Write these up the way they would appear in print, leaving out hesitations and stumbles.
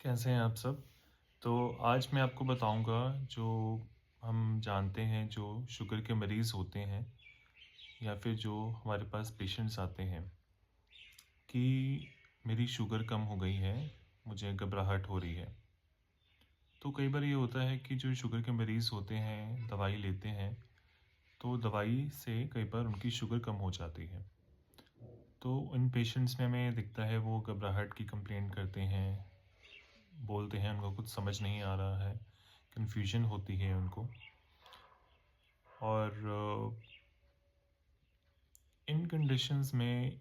कैसे हैं आप सब? तो आज मैं आपको बताऊंगा जो हम जानते हैं जो शुगर के मरीज़ होते हैं या फिर जो हमारे पास पेशेंट्स आते हैं कि मेरी शुगर कम हो गई है, मुझे घबराहट हो रही है। तो कई बार ये होता है कि जो शुगर के मरीज़ होते हैं, दवाई लेते हैं, तो दवाई से कई बार उनकी शुगर कम हो जाती है। तो इन पेशेंट्स में हमें दिखता है वो घबराहट की कंप्लेंट करते हैं, बोलते हैं उनको कुछ समझ नहीं आ रहा है, कन्फ्यूजन होती है उनको। और इन कंडीशंस में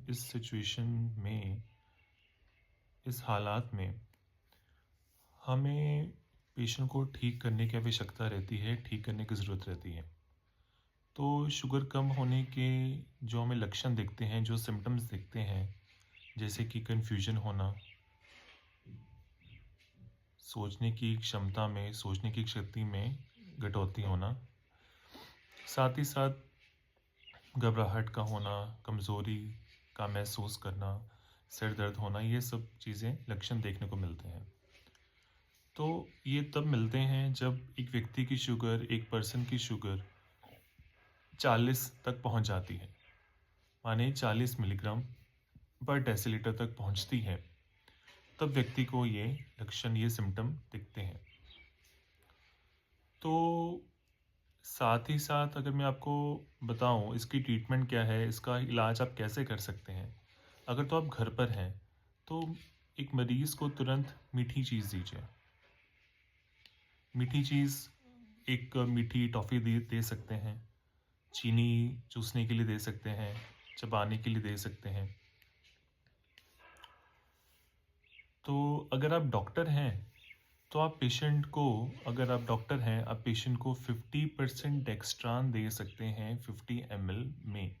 इस सिचुएशन में इस हालात में हमें पेशेंट को ठीक करने की आवश्यकता रहती है, ठीक करने की ज़रूरत रहती है। तो शुगर कम होने के जो हमें लक्षण दिखते हैं, जो सिम्टम्स दिखते हैं, जैसे कि कन्फ्यूजन होना, सोचने की क्षमता में, सोचने की शक्ति में कटौती होना, साथ ही साथ घबराहट का होना, कमज़ोरी का महसूस करना, सिर दर्द होना, ये सब चीज़ें लक्षण देखने को मिलते हैं। तो ये तब मिलते हैं जब एक व्यक्ति की शुगर, एक पर्सन की शुगर 40 तक पहुंच जाती है, माने 40 मिलीग्राम पर डेसीलीटर तक पहुंचती है, तब व्यक्ति को ये लक्षण, ये सिम्टम दिखते हैं। तो साथ ही साथ अगर मैं आपको बताऊं इसकी ट्रीटमेंट क्या है, इसका इलाज आप कैसे कर सकते हैं। अगर तो आप घर पर हैं तो एक मरीज़ को तुरंत मीठी चीज़ दीजिए। मीठी चीज़, एक मीठी टॉफ़ी दे सकते हैं, चीनी चूसने के लिए दे सकते हैं, चबाने के लिए दे सकते हैं। तो अगर आप डॉक्टर हैं तो आप पेशेंट को, अगर आप डॉक्टर हैं, आप पेशेंट को 50% डेक्स्ट्रान दे सकते हैं 50 ml में।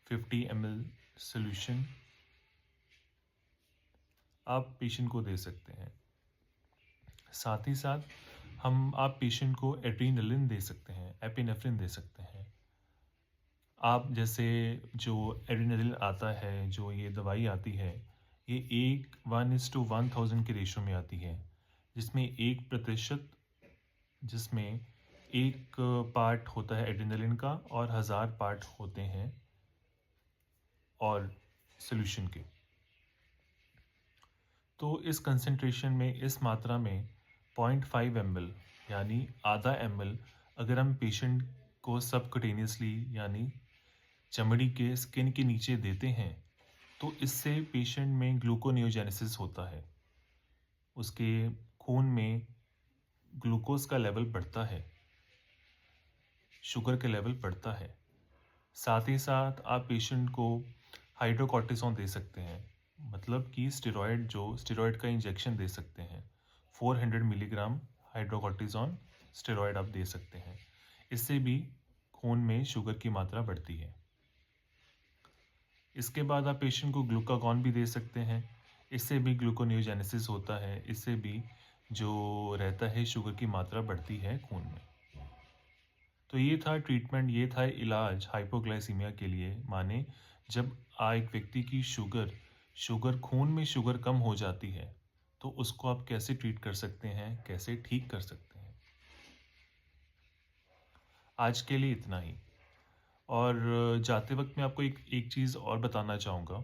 50 ml सॉल्यूशन आप पेशेंट को दे सकते हैं। साथ ही साथ आप पेशेंट को एड्रेनालिन दे सकते हैं, एपिनेफ्रिन दे सकते हैं। आप जैसे जो एड्रेनालिन आता है, जो ये दवाई आती है, ये 1:1000 के रेशो में आती है, जिसमें 1%, जिसमें 1 पार्ट होता है एड्रेनालिन का और 1000 पार्ट होते हैं और सॉल्यूशन के। तो इस कंसंट्रेशन में, इस मात्रा में 0.5 ml यानी आधा ml अगर हम पेशेंट को सबक्यूटेनियसली यानी चमड़ी के स्किन के नीचे देते हैं, तो इससे पेशेंट में ग्लूकोनियोजेनेसिस होता है। उसके खून में ग्लूकोज का लेवल बढ़ता है, शुगर का लेवल बढ़ता है। साथ ही साथ आप पेशेंट को हाइड्रोकॉर्टिसोन दे सकते हैं, मतलब कि स्टेरॉयड का इंजेक्शन दे सकते हैं। 400 मिलीग्राम हाइड्रोकॉर्टिसोन स्टेरॉयड आप दे सकते हैं। इससे भी खून में शुगर की मात्रा बढ़ती है। इसके बाद आप पेशेंट को ग्लूकागॉन भी दे सकते हैं। इससे भी ग्लूकोनियोजेनेसिस होता है, इससे भी जो रहता है शुगर की मात्रा बढ़ती है खून में। तो ये था ट्रीटमेंट, ये था इलाज हाइपोग्लाइसीमिया के लिए। माने जब एक व्यक्ति की शुगर खून में शुगर कम हो जाती है, तो उसको आप कैसे ट्रीट कर सकते हैं, कैसे ठीक कर सकते हैं। आज के लिए इतना ही। और जाते वक्त मैं आपको एक एक चीज़ और बताना चाहूँगा